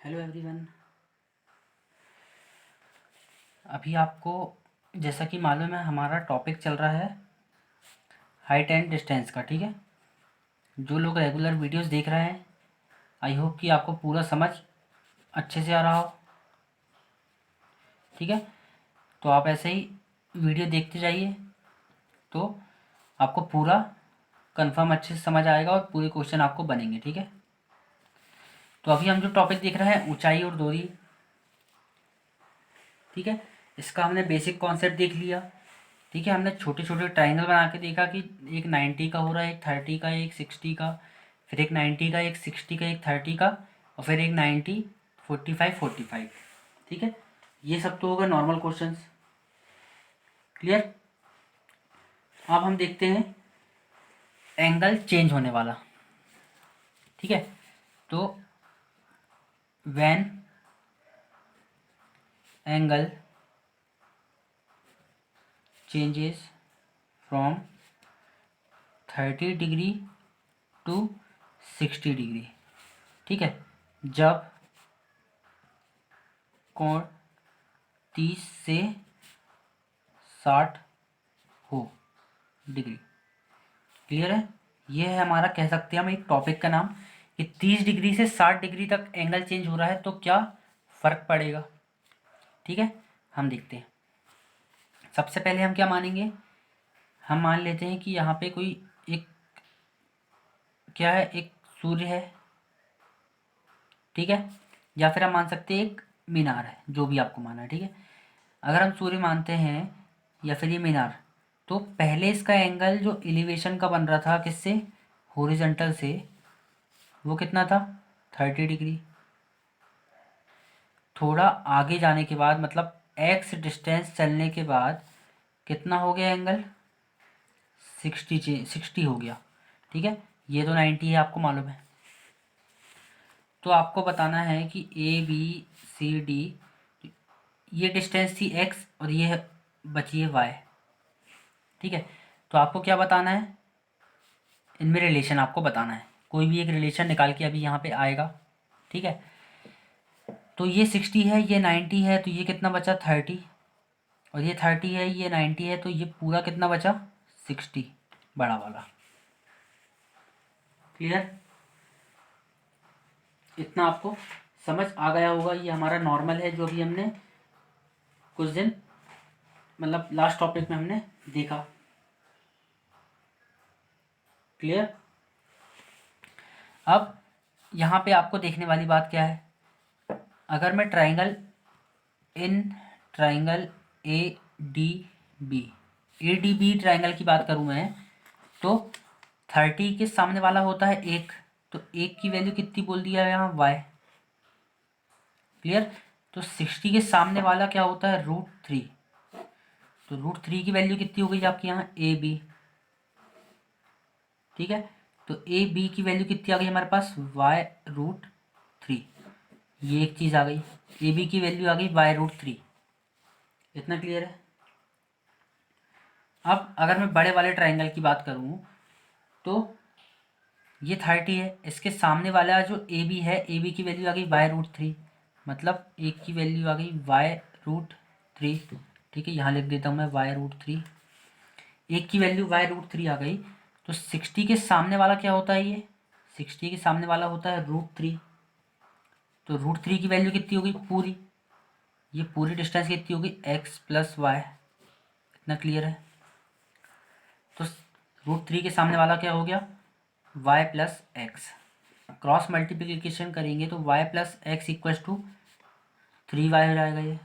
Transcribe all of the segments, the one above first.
Hello everyone. अभी आपको जैसा कि मालूम है हमारा टॉपिक चल रहा है हाइट एंड डिस्टेंस का। ठीक है, जो लोग रेगुलर वीडियोस देख रहे हैं आई होप कि आपको पूरा समझ अच्छे से आ रहा हो। ठीक है, तो आप ऐसे ही वीडियो देखते जाइए तो आपको पूरा कंफर्म अच्छे से समझ आएगा और पूरे क्वेश्चन आपको बनेंगे। ठीक है, तो अभी हम जो टॉपिक देख रहे हैं ऊंचाई और दूरी। ठीक है, इसका हमने बेसिक कॉन्सेप्ट देख लिया। ठीक है, हमने छोटे छोटे ट्राइंगल बना के देखा कि एक 90 का हो रहा है, एक 30 का, एक 60 का, फिर एक 90 का, एक 60 का, एक 30 का, और फिर एक 90, 45, 45। ठीक है, ये सब तो होगा नॉर्मल क्वेश्चंस। क्लियर। अब हम देखते हैं एंगल चेंज होने वाला। ठीक है, तो when angle changes from 30 degree to 60 degree. ठीक है, जब कोण 30 से 60 हो डिग्री। क्लियर है, ये है हमारा, कह सकते हैं हम एक टॉपिक का नाम कि 30 डिग्री से 60 डिग्री तक एंगल चेंज हो रहा है तो क्या फ़र्क पड़ेगा। ठीक है, हम देखते हैं। सबसे पहले हम क्या मानेंगे, हम मान लेते हैं कि यहाँ पे कोई एक क्या है, एक सूर्य है। ठीक है, या फिर हम मान सकते हैं एक मीनार है, जो भी आपको माना है। ठीक है, अगर हम सूर्य मानते हैं या फिर ये मीनार, तो पहले इसका एंगल जो एलिवेशन का बन रहा था किससे, हॉरिजॉन्टल से, वो कितना था, 30 डिग्री। थोड़ा आगे जाने के बाद मतलब एक्स डिस्टेंस चलने के बाद कितना हो गया एंगल, 60 हो गया। ठीक है, ये तो 90 है, आपको मालूम है। तो आपको बताना है कि ए बी सी डी, ये डिस्टेंस थी एक्स और ये बची है वाई। ठीक है, तो आपको क्या बताना है, इनमें रिलेशन आपको बताना है। कोई भी एक रिलेशन निकाल के अभी यहाँ पे आएगा। ठीक है, तो ये 60 है, ये 90 है, तो ये कितना बचा, 30, और ये 30 है, ये 90 है, तो ये पूरा कितना बचा, 60, बड़ा वाला। क्लियर, इतना आपको समझ आ गया होगा। ये हमारा नॉर्मल है जो भी हमने कुछ दिन मतलब लास्ट टॉपिक में हमने देखा। क्लियर। अब यहाँ पे आपको देखने वाली बात क्या है, अगर मैं triangle A D B, A D B triangle की बात करूँ मैं, तो 30 के सामने वाला होता है एक, तो एक की वैल्यू कितनी बोल दिया है यहाँ, वाई। क्लियर, तो 60 के सामने वाला क्या होता है, √3, तो √3 की वैल्यू कितनी हो गई आपकी यहाँ, ए बी। ठीक है, तो ए बी की वैल्यू कितनी आ गई हमारे पास, y√3। ये एक चीज़ आ गई, ए बी की वैल्यू आ गई y√3। इतना क्लियर है। अब अगर मैं बड़े वाले ट्राइंगल की बात करूँ तो ये 30 है, इसके सामने वाला जो ए बी है, ए बी की वैल्यू आ गई y√3, मतलब एक की वैल्यू आ गई y√3। ठीक है, यहाँ लिख देता हूँ मैं y√3, एक की वैल्यू y√3 आ गई। तो 60 के सामने वाला क्या होता है, ये 60 के सामने वाला होता है √3, तो √3 की वैल्यू कितनी हो गई पूरी, ये पूरी डिस्टेंस कितनी होगी, x + y। इतना क्लियर है। तो √3 के सामने वाला क्या हो गया, y + x। क्रॉस मल्टीप्लिकेशन करेंगे तो y + x = 3y हो जाएगा ये।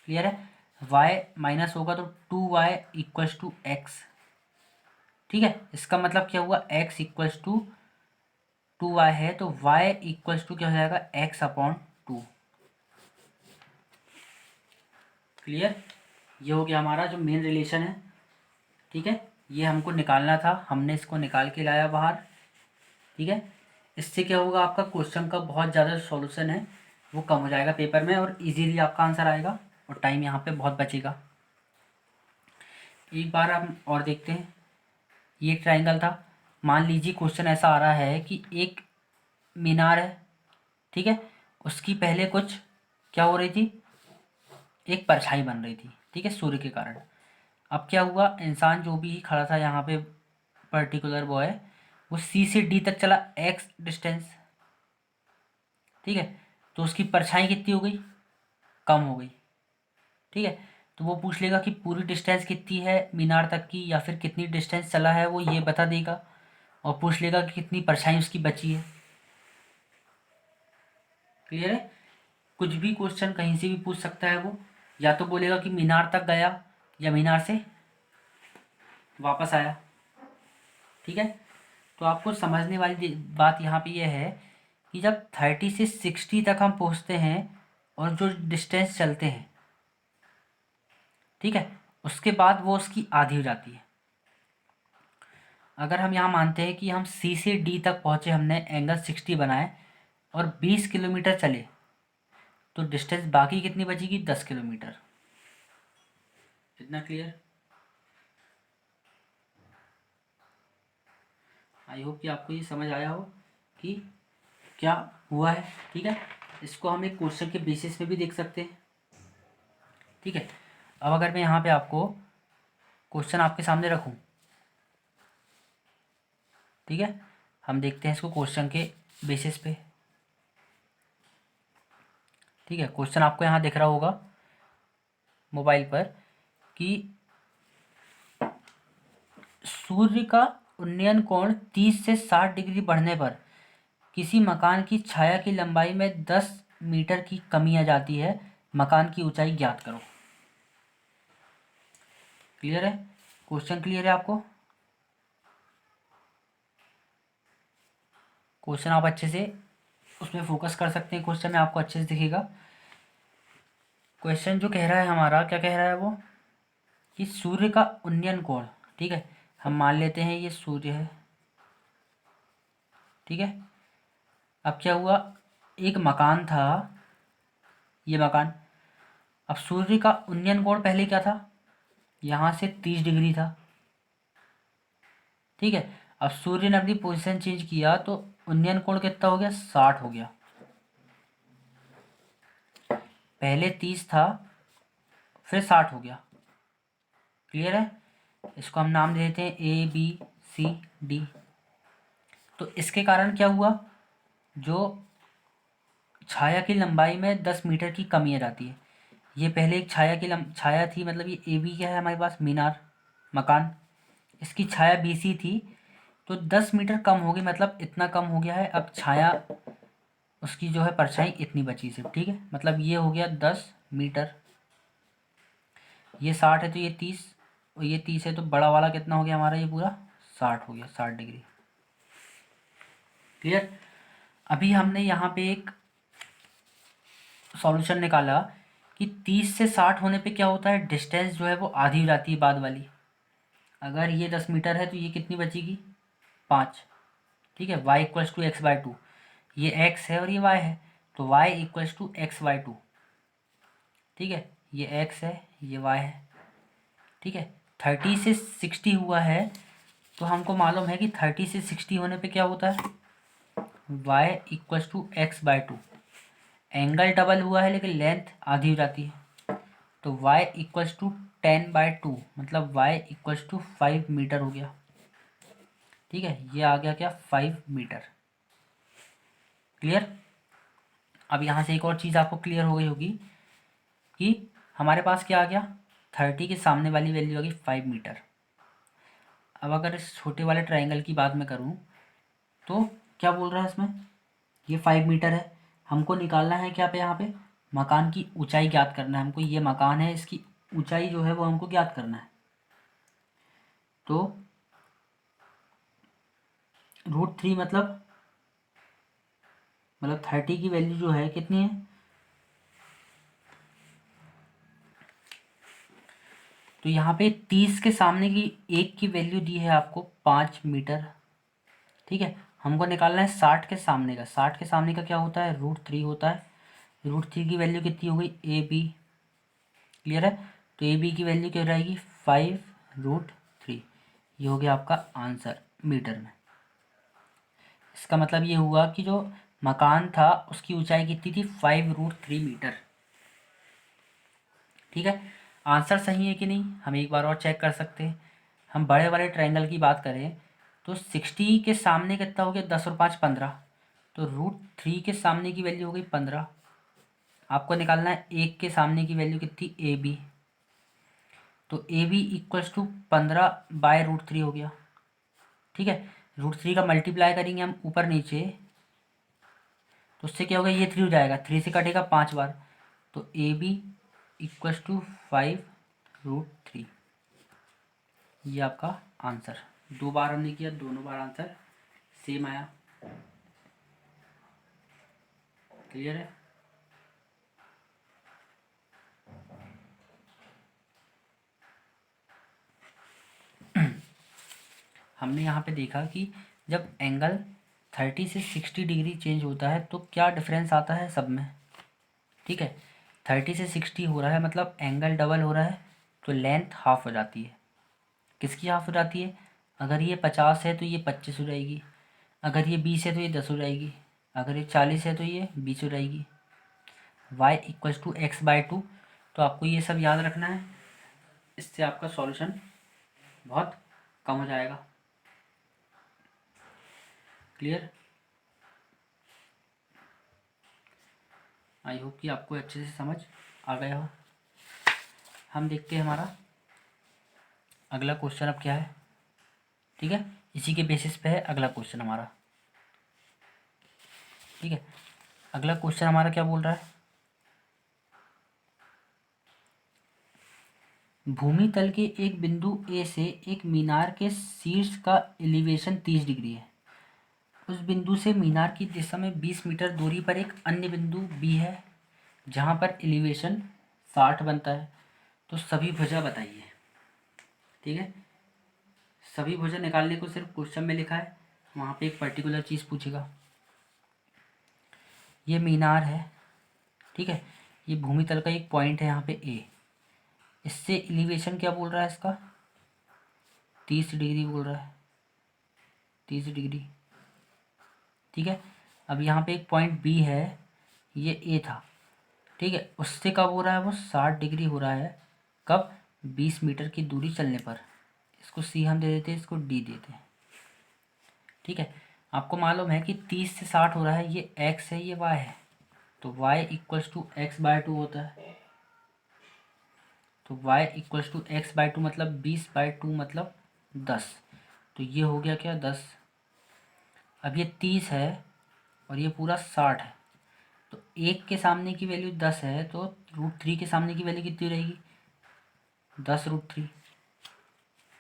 क्लियर है, y माइनस होगा तो 2y = x। ठीक है, इसका मतलब क्या हुआ, x = 2y है, तो y = क्या हो जाएगा, x/2। क्लियर, ये हो गया हमारा जो मेन रिलेशन है। ठीक है, ये हमको निकालना था, हमने इसको निकाल के लाया बाहर। ठीक है, इससे क्या होगा, आपका क्वेश्चन का बहुत ज़्यादा सॉल्यूशन है वो कम हो जाएगा पेपर में और इजीली आपका आंसर आएगा और टाइम यहाँ पे बहुत बचेगा। एक बार हम और देखते हैं, ये ट्राइंगल था, मान लीजिए क्वेश्चन ऐसा आ रहा है कि एक मीनार है। ठीक है, उसकी पहले कुछ क्या हो रही थी, एक परछाई बन रही थी, ठीक है, सूर्य के कारण। अब क्या हुआ, इंसान जो भी खड़ा था यहाँ पे, पर्टिकुलर बॉय, वो सी से डी तक चला एक्स डिस्टेंस, ठीक है, तो उसकी परछाई कितनी हो गई, कम हो गई, ठीक है। तो वो पूछ लेगा कि पूरी डिस्टेंस कितनी है मीनार तक की, या फिर कितनी डिस्टेंस चला है, वो ये बता देगा। और पूछ लेगा कि कितनी परछाई उसकी बची है। क्लियर है, कुछ भी क्वेश्चन कहीं से भी पूछ सकता है वो, या तो बोलेगा कि मीनार तक गया या मीनार से वापस आया, ठीक है। तो आपको समझने वाली बात यहाँ पे ये है कि जब 30 से 60 तक हम पहुँचते हैं और जो डिस्टेंस चलते हैं, ठीक है, उसके बाद वो उसकी आधी हो जाती है। अगर हम यहाँ मानते हैं कि हम सी से डी तक पहुँचे, हमने एंगल 60 बनाए और 20 किलोमीटर चले, तो डिस्टेंस बाकी कितनी बचेगी, 10 किलोमीटर। इतना क्लियर? आई होप कि आपको ये समझ आया हो कि क्या हुआ है, ठीक है। इसको हम एक क्वेश्चन के बेसिस पे भी देख सकते हैं, ठीक है। अब अगर मैं यहाँ पे आपको क्वेश्चन आपके सामने रखूँ, ठीक है, हम देखते हैं इसको क्वेश्चन के बेसिस पे, ठीक है। क्वेश्चन आपको यहाँ दिख रहा होगा मोबाइल पर कि सूर्य का उन्नयन कोण 30 से 60 डिग्री बढ़ने पर किसी मकान की छाया की लंबाई में 10 मीटर की कमी आ जाती है, मकान की ऊंचाई ज्ञात करो। क्लियर है, क्वेश्चन क्लियर है आपको? क्वेश्चन आप अच्छे से उसमें फोकस कर सकते हैं, क्वेश्चन में आपको अच्छे से दिखेगा। क्वेश्चन जो कह रहा है हमारा, क्या कह रहा है वो, कि सूर्य का उन्नयन कोण, ठीक है, हम मान लेते हैं ये सूर्य है, ठीक है। अब क्या हुआ, एक मकान था, ये मकान, अब सूर्य का उन्नयन कोण पहले क्या था, यहाँ से 30 डिग्री था, ठीक है। अब सूर्य ने अपनी पोजीशन चेंज किया तो उन्नयन कोण कितना हो गया, 60 हो गया। पहले 30 था, फिर 60 हो गया। क्लियर है, इसको हम नाम दे देते हैं ए बी सी डी। तो इसके कारण क्या हुआ, जो छाया की लंबाई में 10 मीटर की कमी आ जाती है। ये पहले एक छाया थी, मतलब ये ए बी क्या है हमारे पास, मीनार, मकान, इसकी छाया बी सी थी, तो 10 मीटर कम हो गई, मतलब इतना कम हो गया है। अब छाया उसकी जो है परछाई इतनी बची सिर्फ, ठीक है, मतलब ये हो गया 10 मीटर। ये 60 है तो ये 30, और ये 30 है तो बड़ा वाला कितना हो गया हमारा, ये पूरा 60 हो गया, 60 डिग्री। क्लियर? अभी हमने यहाँ पे एक सॉल्यूशन निकाला कि 30 से 60 होने पे क्या होता है, डिस्टेंस जो है वो आधी हो जाती है बाद वाली। अगर ये 10 मीटर है तो ये कितनी बचेगी, 5, ठीक है। y equals to x by two, ये x है और ये y है, तो y equals to x by two, ठीक है, ये x है, ये y है, ठीक है। 30 से 60 हुआ है, तो हमको मालूम है कि 30 से 60 होने पे क्या होता है, y equals to x by two. Angle double हुआ है लेकिन लेंथ आधी हो जाती है, तो y इक्वल्स टू 10/2, मतलब y इक्वल्स टू 5 मीटर हो गया, ठीक है। ये आ गया क्या, 5 मीटर। क्लियर? अब यहाँ से एक और चीज़ आपको क्लियर हो गई होगी कि हमारे पास क्या आ गया, 30 के सामने वाली वैल्यू आ गई 5 मीटर। अब अगर इस छोटे वाले ट्राइंगल की बात मैं करूँ तो क्या बोल रहा है इसमें, ये 5 मीटर है, हमको निकालना है क्या पे, यहाँ पे मकान की ऊंचाई ज्ञात करना है हमको। ये मकान है, इसकी ऊंचाई जो है वो हमको ज्ञात करना है। तो √3 मतलब 30 की वैल्यू जो है कितनी है, तो यहाँ पे 30 के सामने की एक की वैल्यू दी है आपको 5 मीटर, ठीक है। हमको निकालना है 60 के सामने का, 60 के सामने का क्या होता है, √3 होता है। √3 की वैल्यू कितनी हो गई, ए बी। क्लियर है, तो ए बी की वैल्यू क्या रहेगी, 5√3। ये हो गया आपका आंसर मीटर में। इसका मतलब ये हुआ कि जो मकान था उसकी ऊंचाई कितनी थी 5√3 मीटर। ठीक है, आंसर सही है कि नहीं हम एक बार और चेक कर सकते हैं। हम बड़े वाले ट्रायंगल की बात करें तो 60 के सामने कितना हो गया 10 और 5 15, तो √3 के सामने की वैल्यू हो गई 15। आपको निकालना है 1 के सामने की वैल्यू कितनी ए बी, तो ए बी इक्वल्स टू 15/√3 हो गया। ठीक है, √3 का मल्टीप्लाई करेंगे हम ऊपर नीचे तो उससे क्या होगा ये 3 हो जाएगा, 3 से कटेगा 5 बार, तो ए बी इक्वल्स टू 5√3। ये आपका आंसर। 2 बार हमने किया, दोनों बार आंसर सेम आया। क्लियर है? हमने यहाँ पे देखा कि जब एंगल 30 से 60 डिग्री चेंज होता है तो क्या डिफरेंस आता है सब में। ठीक है, 30 से 60 हो रहा है मतलब एंगल डबल हो रहा है, तो लेंथ हाफ हो जाती है। किसकी हाफ हो जाती है? अगर ये 50 है तो ये 25 हो जाएगी, अगर ये 20 है तो ये 10 हो जाएगी, अगर ये 40 है तो ये 20 हो जाएगी। y इक्वल्स टू x/2, तो आपको ये सब याद रखना है, इससे आपका सॉल्यूशन बहुत कम हो जाएगा। क्लियर? आई होप कि आपको अच्छे से समझ आ गया हो। हम देखते हैं हमारा अगला क्वेश्चन अब क्या है। ठीक है, इसी के बेसिस पे है अगला क्वेश्चन हमारा। ठीक है, अगला क्वेश्चन हमारा क्या बोल रहा है, भूमि तल के एक बिंदु ए से एक मीनार के शीर्ष का एलिवेशन 30 डिग्री है। उस बिंदु से मीनार की दिशा में 20 मीटर दूरी पर एक अन्य बिंदु बी है जहाँ पर एलिवेशन 60 बनता है। तो सभी भुजा बताइए। ठीक है, सभी भुजा निकालने को सिर्फ क्वेश्चन में लिखा है, वहाँ पे एक पर्टिकुलर चीज़ पूछेगा। ये मीनार है, ठीक है, ये भूमि तल का एक पॉइंट है यहाँ पे ए, इससे एलिवेशन क्या बोल रहा है इसका 30 डिग्री बोल रहा है, 30 डिग्री। ठीक है, अब यहाँ पे एक पॉइंट बी है, ये ए था, ठीक है, उससे कब हो रहा है वो 60 डिग्री हो रहा है, कब 20 मीटर की दूरी चलने पर। इसको सी हम दे देते हैं, इसको डी देते हैं। ठीक है, आपको मालूम है कि 30 से 60 हो रहा है, ये एक्स है ये वाई है, तो y इक्वल्स टू x/2 होता है। तो y इक्वल्स टू x/2 मतलब 20/2 मतलब 10, तो ये हो गया क्या 10। अब ये 30 है और ये पूरा 60 है, तो एक के सामने की वैल्यू 10 है, तो √3 के सामने की वैल्यू कितनी रहेगी 10√3।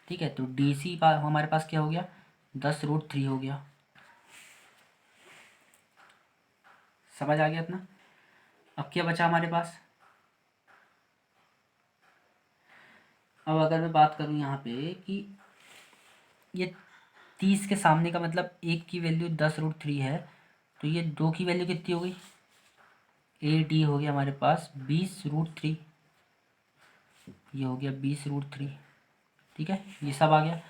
ठीक है, तो डी सी हमारे पास क्या हो गया 10√3 हो गया। समझ आ गया अपना। अब क्या बचा हमारे पास, अब अगर मैं बात करूँ यहाँ पे कि ये 30 के सामने का मतलब एक की वैल्यू 10√3 है, तो ये दो की वैल्यू कितनी हो गई ए डी हो गया हमारे पास 20√3, ये हो गया 20√3। ठीक है, ये सब आ गया।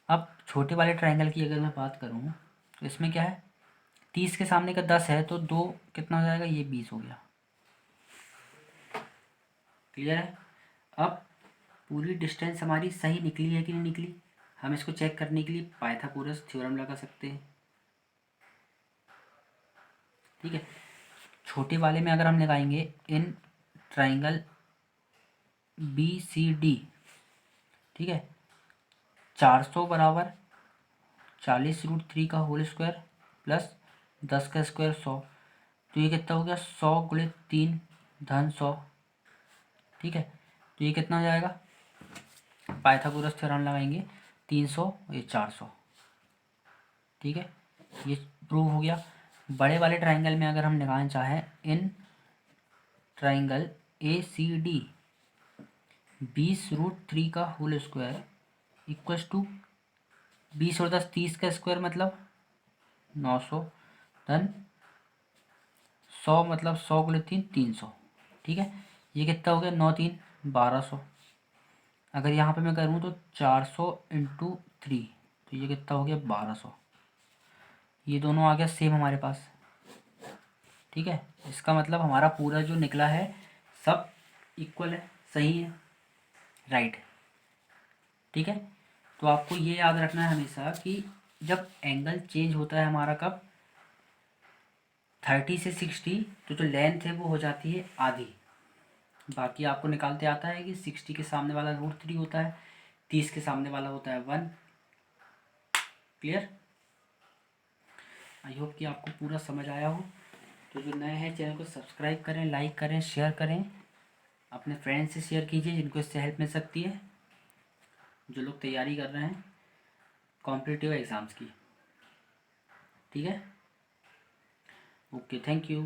अब छोटे वाले ट्रायंगल की अगर मैं बात करूँ तो इसमें क्या है 30 के सामने का 10 है, तो दो कितना हो जाएगा ये 20 हो गया। क्लियर है? अब पूरी डिस्टेंस हमारी सही निकली है कि नहीं निकली, हम इसको चेक करने के लिए पाइथागोरस थ्योरम लगा सकते हैं। ठीक है, छोटे वाले में अगर हम लगाएंगे in triangle B C D, ठीक है, 400 बराबर 40√3 का होल स्क्वायर प्लस 10 का स्क्वायर 100, तो ये कितना हो गया 100 गुणित 3 धन 100। ठीक है, तो ये कितना हो जाएगा पाइथागोरस थ्योरम लगाएंगे 300 ये 400। ठीक है, ये प्रूव हो गया। बड़े वाले ट्राइंगल में अगर हम लगाना चाहें in triangle A C D 20√3 का होल स्क्वायर इक्वल्स टू 20 और 10 30 का स्क्वायर मतलब 900 धन 100 मतलब 100 गुणित 3 300। ठीक है, ये कितना हो गया 9 3 1200। अगर यहाँ पे मैं करूँ तो 400 × 3, तो ये कितना हो गया 1200। ये दोनों आ गया सेम हमारे पास। ठीक है, इसका मतलब हमारा पूरा जो निकला है सब इक्वल है, सही है, राइट। ठीक है, तो आपको ये याद रखना है हमेशा कि जब एंगल चेंज होता है हमारा कब 30 से 60, तो जो लेंथ है वो हो जाती है आधी। बाकी आपको निकालते आता है कि 60 के सामने वाला √3 होता है, 30 के सामने वाला होता है 1। क्लियर? आई होप कि आपको पूरा समझ आया हो। तो जो नए हैं चैनल को सब्सक्राइब करें, लाइक करें, शेयर करें, अपने फ्रेंड्स से शेयर कीजिए जिनको इससे हेल्प मिल सकती है, जो लोग तैयारी कर रहे हैं कॉम्पिटिटिव एग्ज़ाम्स की। ठीक है, ओके, थैंक यू।